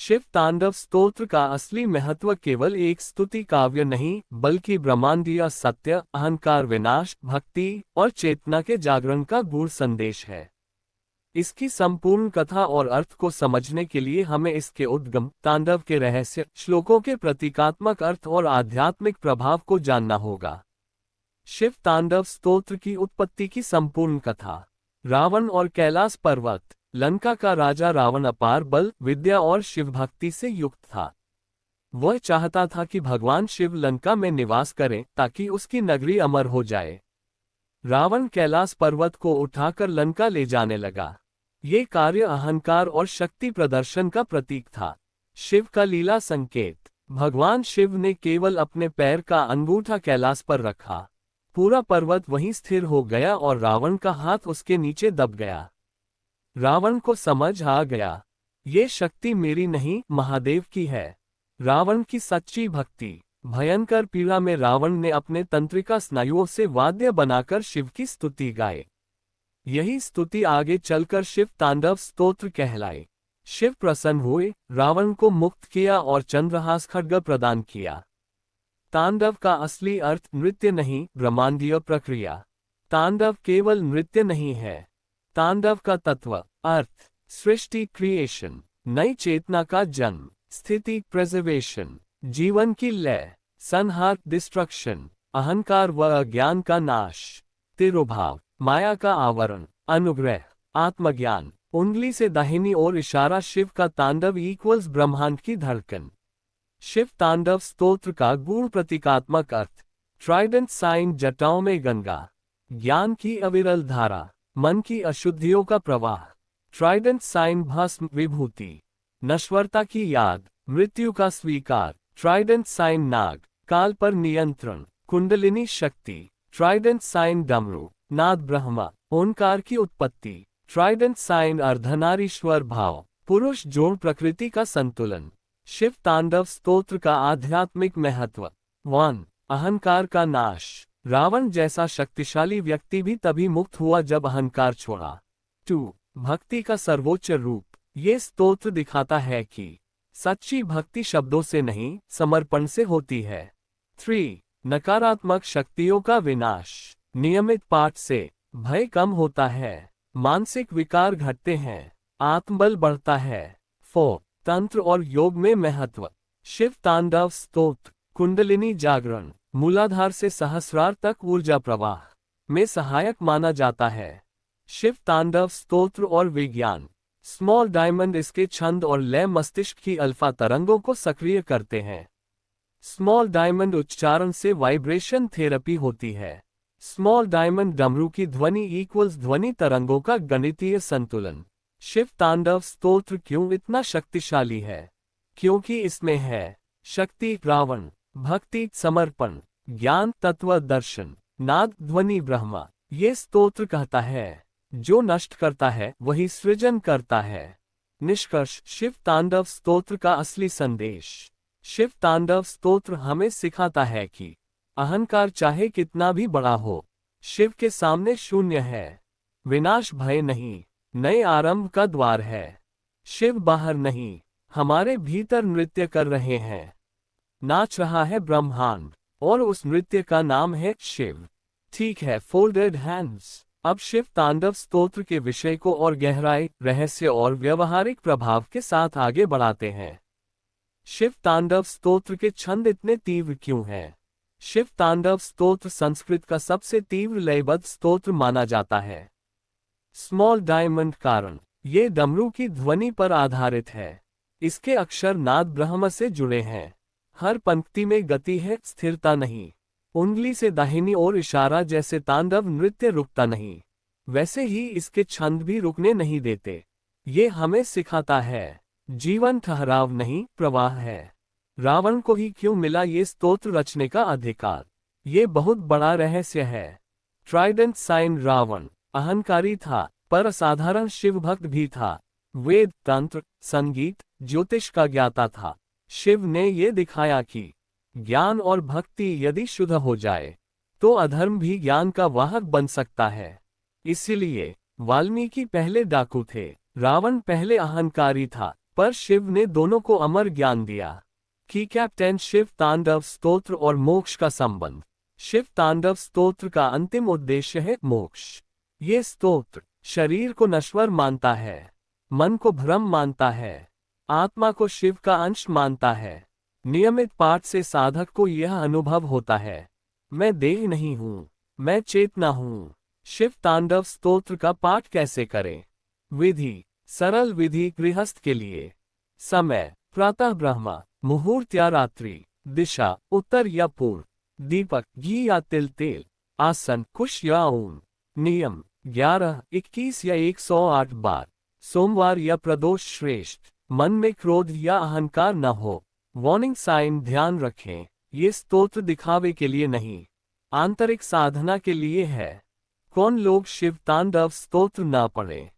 शिव तांडव स्तोत्र का असली महत्व केवल एक स्तुति काव्य नहीं, बल्कि ब्रह्मांडीय सत्य, अहंकार विनाश, भक्ति और चेतना के जागरण का गूढ़ संदेश है। इसकी संपूर्ण कथा और अर्थ को समझने के लिए हमें इसके उद्गम, तांडव के रहस्य, श्लोकों के प्रतीकात्मक अर्थ और आध्यात्मिक प्रभाव को जानना होगा। शिव तांडव स्तोत्र की उत्पत्ति की संपूर्ण कथा। रावण और कैलाश पर्वत। लंका का राजा रावण अपार बल, विद्या और शिव भक्ति से युक्त था। वह चाहता था कि भगवान शिव लंका में निवास करें ताकि उसकी नगरी अमर हो जाए। रावण कैलाश पर्वत को उठाकर लंका ले जाने लगा। ये कार्य अहंकार और शक्ति प्रदर्शन का प्रतीक था। शिव का लीला संकेत। भगवान शिव ने केवल अपने पैर का अंगूठा कैलाश पर रखा। पूरा पर्वत वहीं स्थिर हो गया और रावण का हाथ उसके नीचे दब गया। रावण को समझ आ गया, ये शक्ति मेरी नहीं, महादेव की है। रावण की सच्ची भक्ति। भयंकर पीड़ा में रावण ने अपने तंत्रिका स्नायुओं से वाद्य बनाकर शिव की स्तुति गाए। यही स्तुति आगे चलकर शिव तांडव स्तोत्र कहलाई। शिव प्रसन्न हुए, रावण को मुक्त किया और चंद्रहास खड्ग प्रदान किया। तांडव का असली अर्थ नृत्य नहीं, ब्रह्मांडीय प्रक्रिया। तांडव केवल नृत्य नहीं है। तांडव का तत्व, अर्थ, सृष्टि क्रिएशन, नई चेतना का जन्म, स्थिति प्रिजर्वेशन, जीवन की लय, संहार डिस्ट्रक्शन, अहंकार व अज्ञान का नाश, तिरुभाव, माया का आवरण, अनुग्रह, आत्मज्ञान। उंगली से दाहिनी ओर इशारा। शिव का तांडव इक्वल्स ब्रह्मांड की धड़कन। शिव तांडव स्तोत्र का गूढ़ प्रतीकात्मक अर्थ। ट्राइडेंट साइन, जटाओं में गंगा, ज्ञान की अविरल धारा, मन की अशुद्धियों का प्रवाह। ट्राइडेंट साइन, भस्म, विभूति, नश्वरता की याद, मृत्यु का स्वीकार। ट्राइडेंट साइन, नाग, काल पर नियंत्रण, कुंडलिनी शक्ति। ट्राइडेंट साइन, डमरू, नाद ब्रह्मा, ओंकार की उत्पत्ति। ट्राइडेंट साइन, अर्धनारीश्वर भाव, पुरुष जोड़ प्रकृति का संतुलन। शिव तांडव स्तोत्र का आध्यात्मिक महत्व। 1. अहंकार का नाश। रावण जैसा शक्तिशाली व्यक्ति भी तभी मुक्त हुआ जब अहंकार छोड़ा। 2. भक्ति का सर्वोच्च रूप। ये स्तोत्र दिखाता है कि सच्ची भक्ति शब्दों से नहीं, समर्पण से होती है। 3. नकारात्मक शक्तियों का विनाश। नियमित पाठ से भय कम होता है, मानसिक विकार घटते हैं, आत्मबल बढ़ता है। 4. तंत्र और योग में महत्व। शिव तांडव स्तोत्र कुंडलिनी जागरण, मूलाधार से सहस्रार तक ऊर्जा प्रवाह में सहायक माना जाता है। शिव तांडव स्तोत्र और विज्ञान। स्मॉल डायमंड इसके छंद और लय मस्तिष्क की अल्फा तरंगों को सक्रिय करते हैं। स्मॉल डायमंड उच्चारण से वाइब्रेशन थेरेपी होती है। स्मॉल डायमंड डमरू की ध्वनि इक्वल्स ध्वनि तरंगों का गणितीय संतुलन। शिव तांडव स्तोत्र क्यों इतना शक्तिशाली है? क्योंकि इसमें है शक्ति रावण, भक्ति समर्पण, ज्ञान तत्व दर्शन, नाद ध्वनि ब्रह्मा। ये स्तोत्र कहता है, जो नष्ट करता है वही सृजन करता है। निष्कर्ष, शिव तांडव स्तोत्र का असली संदेश। शिव तांडव स्तोत्र हमें सिखाता है कि अहंकार चाहे कितना भी बड़ा हो, शिव के सामने शून्य है। विनाश भय नहीं, नए आरंभ का द्वार है। शिव बाहर नहीं, हमारे भीतर नृत्य कर रहे हैं। नाच रहा है ब्रह्मांड, और उस नृत्य का नाम है शिव। ठीक है, फोल्डेड हैंड्स। अब शिव तांडव स्तोत्र के विषय को और गहराई, रहस्य और व्यवहारिक प्रभाव के साथ आगे बढ़ाते हैं। शिव तांडव स्तोत्र के छंद इतने तीव्र क्यों हैं? शिव तांडव स्तोत्र संस्कृत का सबसे तीव्र लयबद्ध स्तोत्र माना जाता है। स्मॉल डायमंड कारण, ये डमरू की ध्वनि पर आधारित है। इसके अक्षर नाद ब्रह्म से जुड़े हैं। हर पंक्ति में गति है, स्थिरता नहीं। उंगली से दाहिनी ओर इशारा जैसे तांडव नृत्य रुकता नहीं, वैसे ही इसके छंद भी रुकने नहीं देते। ये हमें सिखाता है, जीवन ठहराव नहीं, प्रवाह है। रावण को ही क्यों मिला ये स्तोत्र रचने का अधिकार? ये बहुत बड़ा रहस्य है। ट्राइडेंट साइन, रावण अहंकारी था, पर असाधारण शिव भक्त भी था। वेद, तंत्र, संगीत, ज्योतिष का ज्ञाता था। शिव ने ये दिखाया कि ज्ञान और भक्ति यदि शुद्ध हो जाए तो अधर्म भी ज्ञान का वाहक बन सकता है। इसीलिए वाल्मीकि पहले डाकू थे, रावण पहले अहंकारी था, पर शिव ने दोनों को अमर ज्ञान दिया। की कैप्टन शिव तांडव स्तोत्र और मोक्ष का संबंध। शिव तांडव स्तोत्र का अंतिम उद्देश्य है मोक्ष। ये स्तोत्र शरीर को नश्वर मानता है, मन को भ्रम मानता है, आत्मा को शिव का अंश मानता है। नियमित पाठ से साधक को यह अनुभव होता है, मैं देह नहीं हूँ, मैं चेतना हूँ। शिव तांडव स्तोत्र का पाठ कैसे करें? विधि सरल विधि गृहस्थ के लिए। समय प्रातः ब्रह्म मुहूर्त या रात्रि। दिशा उत्तर या पूर्व। दीपक घी या तिल तेल। आसन कुश या ऊन। नियम 11, 21 या 108 बार। सोमवार या प्रदोष श्रेष्ठ। मन में क्रोध या अहंकार न हो। वार्निंग साइन ध्यान रखें, ये स्तोत्र दिखावे के लिए नहीं, आंतरिक साधना के लिए है। कौन लोग शिव तांडव स्तोत्र न पढ़े?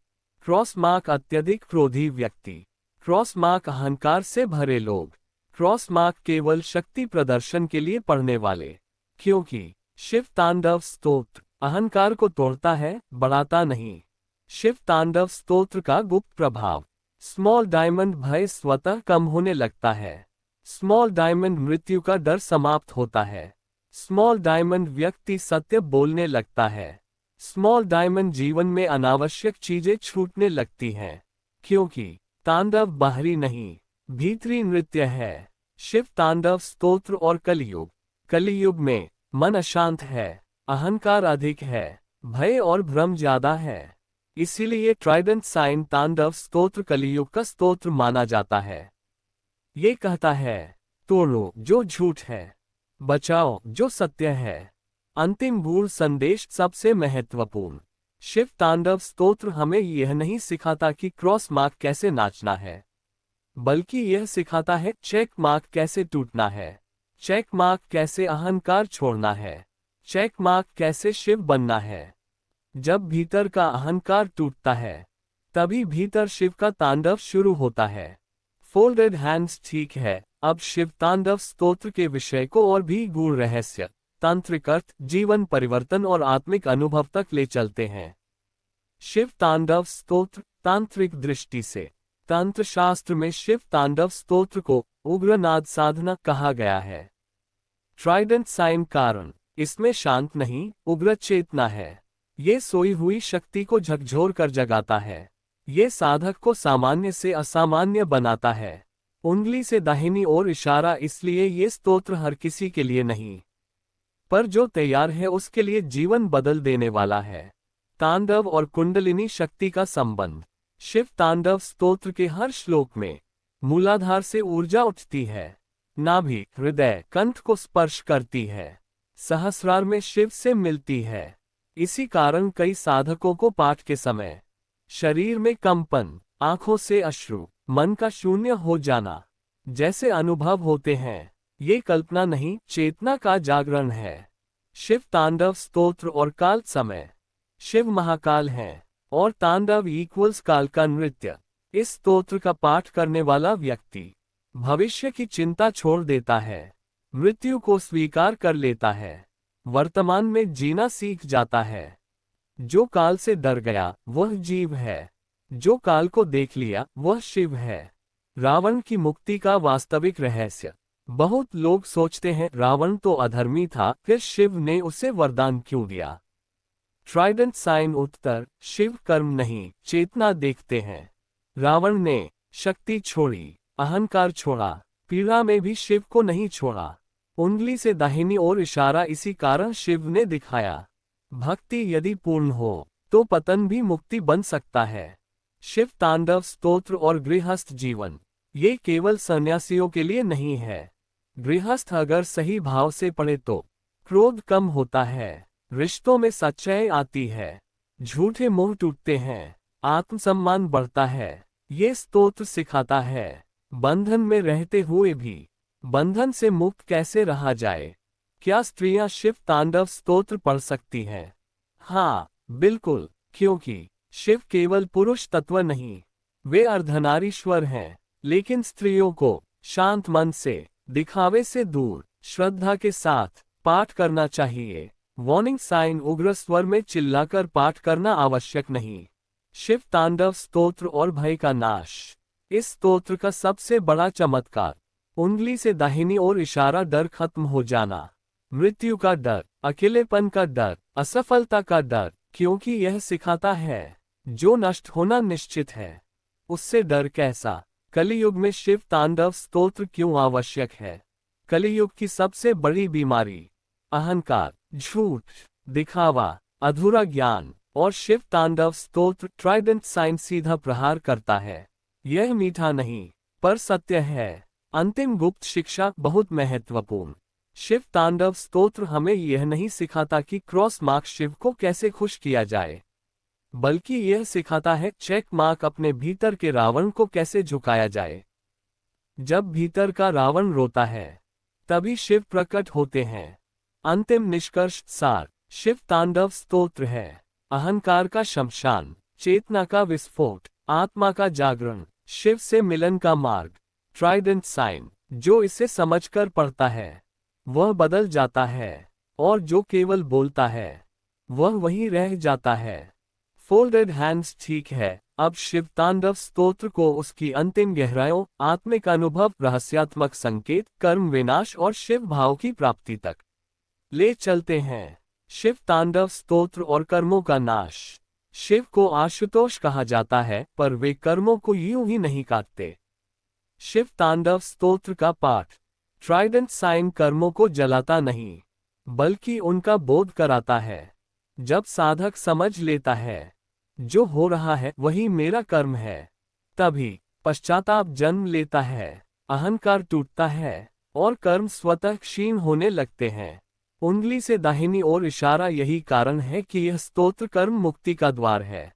क्रॉस मार्क अत्यधिक क्रोधी व्यक्ति। क्रॉस मार्क अहंकार से भरे लोग। क्रॉस मार्क केवल शक्ति प्रदर्शन के लिए पढ़ने वाले। क्योंकि शिव तांडव स्तोत्र अहंकार को तोड़ता है, बढ़ाता नहीं। शिव तांडव स्तोत्र का गुप्त प्रभाव। स्मॉल डायमंड भय स्वतः कम होने लगता है। स्मॉल डायमंड मृत्यु का डर समाप्त होता है। स्मॉल डायमंड व्यक्ति सत्य बोलने लगता है। स्मॉल डायमंड जीवन में अनावश्यक चीजें छूटने लगती हैं। क्योंकि तांडव बाहरी नहीं, भीतरी नृत्य है। शिव तांडव स्तोत्र और कलियुग। कलियुग में मन अशांत है, अहंकार अधिक है, भय और भ्रम ज्यादा है। इसीलिए ट्राइडेंट साइन तांडव स्तोत्र कलियुग का स्तोत्र माना जाता है। ये कहता है, तोड़ो जो झूठ है, बचाओ जो सत्य है। अंतिम गूढ़ संदेश सबसे महत्वपूर्ण। शिव तांडव स्तोत्र हमें यह नहीं सिखाता कि क्रॉस मार्क कैसे नाचना है, बल्कि यह सिखाता है चेक मार्क कैसे टूटना है, चेक मार्क कैसे अहंकार छोड़ना है, चेक मार्क कैसे शिव बनना है। जब भीतर का अहंकार टूटता है, तभी भीतर शिव का तांडव शुरू होता है। फोल्डेड हैंड्स ठीक है, अब शिव तांडव स्तोत्र के विषय को और भी गूढ़ रहस्य, तांत्रिक अर्थ, जीवन परिवर्तन और आत्मिक अनुभव तक ले चलते हैं। शिव तांडव स्तोत्र तांत्रिक दृष्टि से। तंत्र शास्त्र में शिव तांडव स्तोत्र को उग्रनाद साधना कहा गया है। ट्राइडेंट साइन कारण, इसमें शांत नहीं, उग्र चेतना है। ये सोई हुई शक्ति को झकझोर कर जगाता है। ये साधक को सामान्य से असामान्य बनाता है। उंगली से दाहिनी ओर इशारा, इसलिए ये स्तोत्र हर किसी के लिए नहीं, पर जो तैयार है उसके लिए जीवन बदल देने वाला है। तांडव और कुंडलिनी शक्ति का संबंध। शिव तांडव स्तोत्र के हर श्लोक में मूलाधार से ऊर्जा उठती है, नाभि, हृदय, कंठ को स्पर्श करती है, सहस्रार में शिव से मिलती है। इसी कारण कई साधकों को पाठ के समय शरीर में कंपन, आंखों से अश्रु, मन का शून्य हो जाना जैसे अनुभव होते हैं। ये कल्पना नहीं, चेतना का जागरण है। शिव तांडव स्तोत्र और काल समय। शिव महाकाल हैं और तांडव इक्वल्स काल का नृत्य। इस स्तोत्र का पाठ करने वाला व्यक्ति भविष्य की चिंता छोड़ देता है, मृत्यु को स्वीकार कर लेता है, वर्तमान में जीना सीख जाता है। जो काल से डर गया वह जीव है, जो काल को देख लिया वह शिव है। रावण की मुक्ति का वास्तविक रहस्य। बहुत लोग सोचते हैं रावण तो अधर्मी था, फिर शिव ने उसे वरदान क्यों दिया? ट्राइडेंट साइन उत्तर, शिव कर्म नहीं, चेतना देखते हैं। रावण ने शक्ति छोड़ी, अहंकार छोड़ा, पीड़ा में भी शिव को नहीं छोड़ा। उंगली से दाहिनी ओर इशारा इसी कारण शिव ने दिखाया। भक्ति यदि पूर्ण हो तो पतन भी मुक्ति बन सकता है। शिव तांडव स्तोत्र और गृहस्थ जीवन, ये केवल सन्यासियों के लिए नहीं है। गृहस्थ अगर सही भाव से पढ़े तो क्रोध कम होता है, रिश्तों में सच्चाई आती है, झूठे मोह टूटते हैं, आत्मसम्मान बढ़ता है। ये स्तोत्र सिखाता है बंधन में रहते हुए भी बंधन से मुक्त कैसे रहा जाए। क्या स्त्रियां शिव तांडव स्तोत्र पढ़ सकती हैं? हाँ, बिल्कुल, क्योंकि शिव केवल पुरुष तत्व नहीं, वे अर्धनारीश्वर हैं। लेकिन स्त्रियों को शांत मन से, दिखावे से दूर, श्रद्धा के साथ पाठ करना चाहिए। वार्निंग साइन, उग्र स्वर में चिल्लाकर पाठ करना आवश्यक नहीं। शिव तांडव स्तोत्र और भय का नाश। इस स्तोत्र का सबसे बड़ा चमत्कार, उंगली से दाहिनी ओर इशारा, डर खत्म हो जाना, मृत्यु का डर, अकेलेपन का डर, असफलता का डर, क्योंकि यह सिखाता है जो नष्ट होना निश्चित है उससे डर कैसा। कलियुग में शिव तांडव स्तोत्र क्यों आवश्यक है? कलियुग की सबसे बड़ी बीमारी अहंकार, झूठ, दिखावा, अधूरा ज्ञान, और शिव तांडव स्तोत्र ट्राइडेंट साइन सीधा प्रहार करता है। यह मीठा नहीं पर सत्य है। अंतिम गुप्त शिक्षा बहुत महत्वपूर्ण। शिव तांडव स्तोत्र हमें यह नहीं सिखाता कि क्रॉस मार्क शिव को कैसे खुश किया जाए, बल्कि यह सिखाता है चेक मार्क अपने भीतर के रावण को कैसे झुकाया जाए। जब भीतर का रावण रोता है तभी शिव प्रकट होते हैं। अंतिम निष्कर्ष सार शिव तांडव स्तोत्र है अहंकार का शमशान, चेतना का विस्फोट, आत्मा का जागरण, शिव से मिलन का मार्ग। ट्राइडेंट साइन, जो इसे समझकर पढ़ता है वह बदल जाता है, और जो केवल बोलता है वह वहीं रह जाता है। फोल्डेड हैंड्स, ठीक है, अब शिव तांडव स्तोत्र को उसकी अंतिम गहराइयों, आत्मिक अनुभव, रहस्यात्मक संकेत, कर्म विनाश और शिव भाव की प्राप्ति तक ले चलते हैं। शिव तांडव स्तोत्र और कर्मों का नाश। शिव को आशुतोष कहा जाता है, पर वे कर्मों को यूं ही नहीं काटते। शिव तांडव स्तोत्र का पाठ ट्राइडेंट साइन कर्मों को जलाता नहीं, बल्कि उनका बोध कराता है। जब साधक समझ लेता है जो हो रहा है वही मेरा कर्म है, तभी पश्चाताप जन्म लेता है, अहंकार टूटता है और कर्म स्वतः क्षीण होने लगते हैं। उंगली से दाहिनी ओर इशारा, यही कारण है कि यह स्तोत्र कर्म मुक्ति का द्वार है।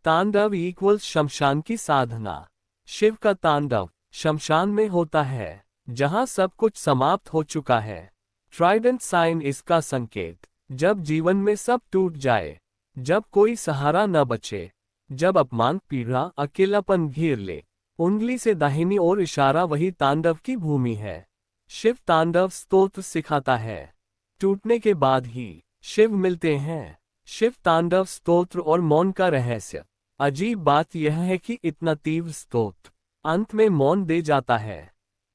तांडव इक्वल्स शमशान की साधना। शिव का तांडव शमशान में होता है, जहां सब कुछ समाप्त हो चुका है। ट्राइडेंट साइन इसका संकेत, जब जीवन में सब टूट जाए, जब कोई सहारा न बचे, जब अपमान, पीड़ा, अकेलापन घेर ले, उंगली से दाहिनी ओर इशारा वही तांडव की भूमि है। शिव तांडव स्तोत्र सिखाता है टूटने के बाद ही शिव मिलते हैं। शिव तांडव स्तोत्र और मौन का रहस्य। अजीब बात यह है कि इतना तीव्र स्तोत्र अंत में मौन दे जाता है।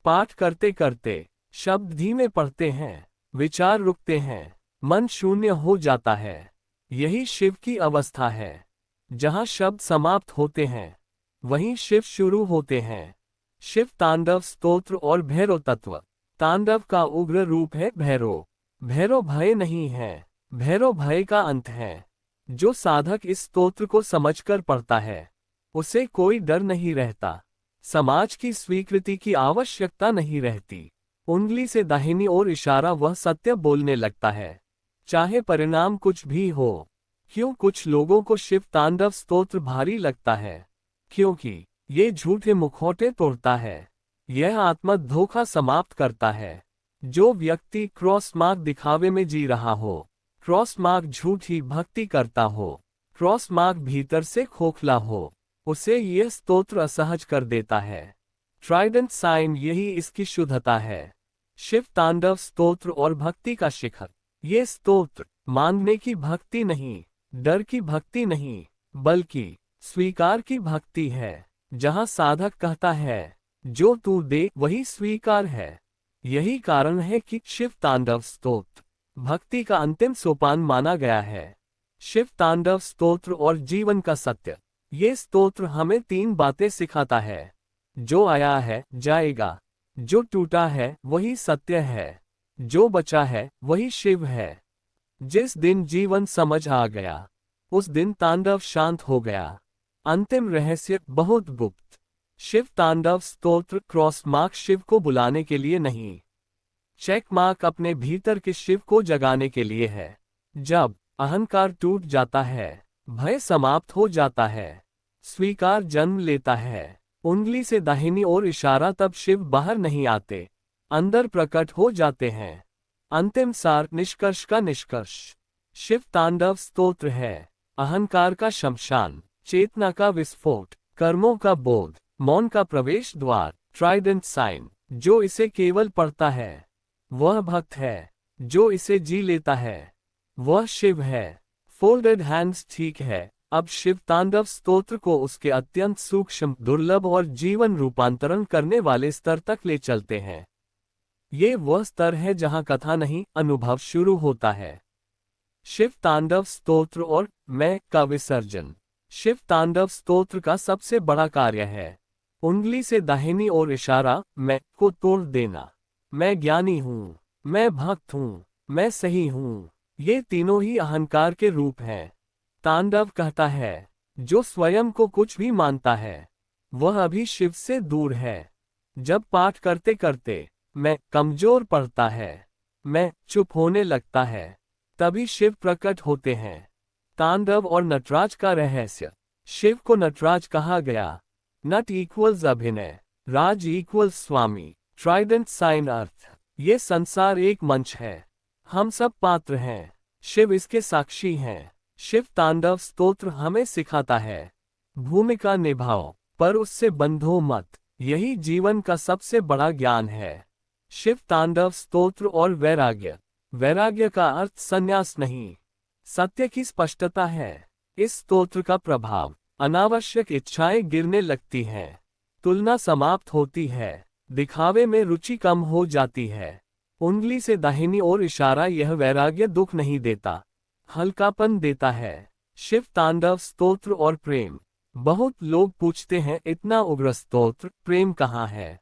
पाठ करते करते शब्द धीमे पड़ते हैं, विचार रुकते हैं, मन शून्य हो जाता है। यही शिव की अवस्था है। जहां शब्द समाप्त होते हैं वहीं शिव शुरू होते हैं। शिव तांडव स्तोत्र और भैरव तत्व। तांडव का उग्र रूप है भैरव। भैरव भय नहीं है, भैरव भय का अंत है। जो साधक इस स्तोत्र को समझकर पढ़ता है उसे कोई डर नहीं रहता, समाज की स्वीकृति की आवश्यकता नहीं रहती। उंगली से दाहिनी ओर इशारा, वह सत्य बोलने लगता है, चाहे परिणाम कुछ भी हो। क्यों कुछ लोगों को शिव तांडव स्तोत्र भारी लगता है? क्योंकि ये झूठे मुखौटे तोड़ता है, यह आत्म धोखा समाप्त करता है। जो व्यक्ति क्रॉस मार्क दिखावे में जी रहा हो, क्रॉस मार्क झूठी भक्ति करता हो, क्रॉस मार्क भीतर से खोखला हो, उसे यह स्तोत्र असहज कर देता है। ट्राइडेंट साइन, यही इसकी शुद्धता है। शिव तांडव स्तोत्र और भक्ति का शिखर। ये स्तोत्र मांगने की भक्ति नहीं, डर की भक्ति नहीं, बल्कि स्वीकार की भक्ति है। जहां साधक कहता है जो तू दे वही स्वीकार है। यही कारण है कि शिव तांडव स्तोत्र भक्ति का अंतिम सोपान माना गया है। शिव तांडव स्तोत्र और जीवन का सत्य। ये स्तोत्र हमें 3 बातें सिखाता है। जो आया है जाएगा, जो टूटा है वही सत्य है, जो बचा है वही शिव है। जिस दिन जीवन समझ आ गया उस दिन तांडव शांत हो गया। अंतिम रहस्य बहुत गुप्त। शिव तांडव स्तोत्र क्रॉस मार्क शिव को बुलाने के लिए नहीं, चेक मार्क अपने भीतर के शिव को जगाने के लिए है। जब अहंकार टूट जाता है, भय समाप्त हो जाता है, स्वीकार जन्म लेता है, उंगली से दाहिनी ओर इशारा, तब शिव बाहर नहीं आते, अंदर प्रकट हो जाते हैं। अंतिम सार, निष्कर्ष का निष्कर्ष। शिव तांडव स्तोत्र है अहंकार का शमशान, चेतना का विस्फोट, कर्मों का बोध, मौन का प्रवेश द्वार। ट्राइडेंट साइन, जो इसे केवल पढ़ता है वह भक्त है, जो इसे जी लेता है वह शिव है। फोल्डेड हैंड्स, ठीक है, अब शिव तांडव स्तोत्र को उसके अत्यंत सूक्ष्म, दुर्लभ और जीवन रूपांतरण करने वाले स्तर तक ले चलते हैं। ये वह स्तर है जहां कथा नहीं, अनुभव शुरू होता है। शिव तांडव स्तोत्र और मैं का विसर्जन। शिव तांडव स्तोत्र का सबसे बड़ा कार्य है उंगली से दाहिनी ओर इशारा, मैं को तोड़ देना। मैं ज्ञानी हूँ, मैं भक्त हूँ, मैं सही हूँ। ये तीनों ही अहंकार के रूप हैं। तांडव कहता है, जो स्वयं को कुछ भी मानता है वह अभी शिव से दूर है। जब पाठ करते करते मैं कमजोर पड़ता है, मैं चुप होने लगता है, तभी शिव प्रकट होते हैं। तांडव और नटराज का रहस्य। शिव को नटराज कहा गया। नट इक्वल्स अभिनय, राज इक्वल्स स्वामी, ट्राइडेंट साइन अर्थ। ये संसार एक मंच है, हम सब पात्र हैं, शिव इसके साक्षी हैं। शिव तांडव स्तोत्र हमें सिखाता है, भूमिका निभाओ पर उससे बंधो मत। यही जीवन का सबसे बड़ा ज्ञान है। शिव तांडव स्तोत्र और वैराग्य। वैराग्य का अर्थ संन्यास नहीं, सत्य की स्पष्टता है। इस स्तोत्र का प्रभाव, अनावश्यक इच्छाएं गिरने लगती हैं, तुलना समाप्त होती है, दिखावे में रुचि कम हो जाती है। उंगली से दाहिनी ओर इशारा, यह वैराग्य दुख नहीं देता, हल्कापन देता है। शिव तांडव स्तोत्र और प्रेम। बहुत लोग पूछते हैं, इतना उग्र स्तोत्र, प्रेम कहाँ है?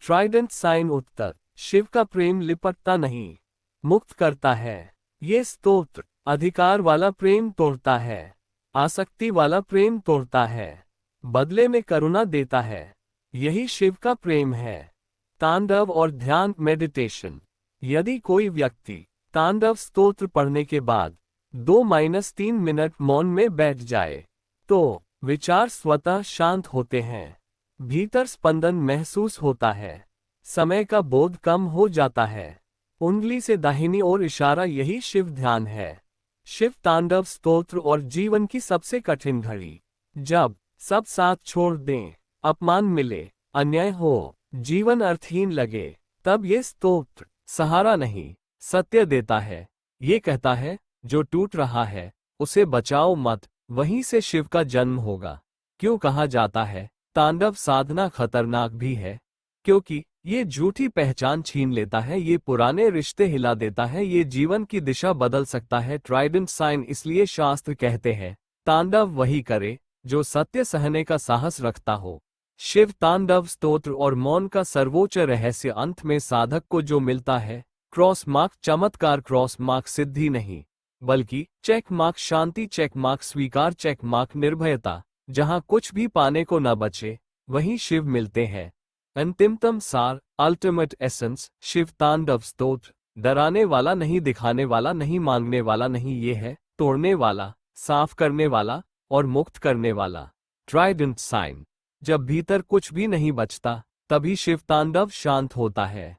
ट्राइडेंट साइन उत्तर, शिव का प्रेम लिपटता नहीं, मुक्त करता है। ये स्तोत्र अधिकार वाला प्रेम तोड़ता है, आसक्ति वाला प्रेम तोड़ता है, बदले में करुणा देता है। यही शिव का प्रेम है। तांडव और ध्यान, मेडिटेशन। यदि कोई व्यक्ति तांडव स्तोत्र पढ़ने के बाद 2-3 मिनट मौन में बैठ जाए तो विचार स्वतः शांत होते हैं, भीतर स्पंदन महसूस होता है, समय का बोध कम हो जाता है। उंगली से दाहिनी ओर इशारा, यही शिव ध्यान है। शिव तांडव स्तोत्र और जीवन की सबसे कठिन घड़ी। जब सब साथ छोड़ दें, अपमान मिले, अन्याय हो, जीवन अर्थहीन लगे, तब ये स्तोत्र सहारा नहीं, सत्य देता है। ये कहता है, जो टूट रहा है उसे बचाओ मत, वहीं से शिव का जन्म होगा। क्यों कहा जाता है तांडव साधना खतरनाक भी है? क्योंकि ये झूठी पहचान छीन लेता है, ये पुराने रिश्ते हिला देता है, ये जीवन की दिशा बदल सकता है। Trident sign. इसलिए शास्त्र कहते हैं, तांडव वही करे जो सत्य सहने का साहस रखता हो। शिव तांडव स्तोत्र और मौन का सर्वोच्च रहस्य, अंत में साधक को जो मिलता है, क्रॉस मार्क चमत्कार, क्रॉस मार्क सिद्धि नहीं, बल्कि चेक मार्क शांति, चेक मार्क स्वीकार, चेक मार्क निर्भयता। जहां कुछ भी पाने को न बचे, वहीं शिव मिलते हैं। अंतिमतम सार, अल्टीमेट एसेंस। शिव तांडव स्तोत्र डराने वाला नहीं, दिखाने वाला नहीं, मांगने वाला नहीं, ये है तोड़ने वाला, साफ करने वाला और मुक्त करने वाला। Trident sign. जब भीतर कुछ भी नहीं बचता, तभी शिव तांडव शांत होता है।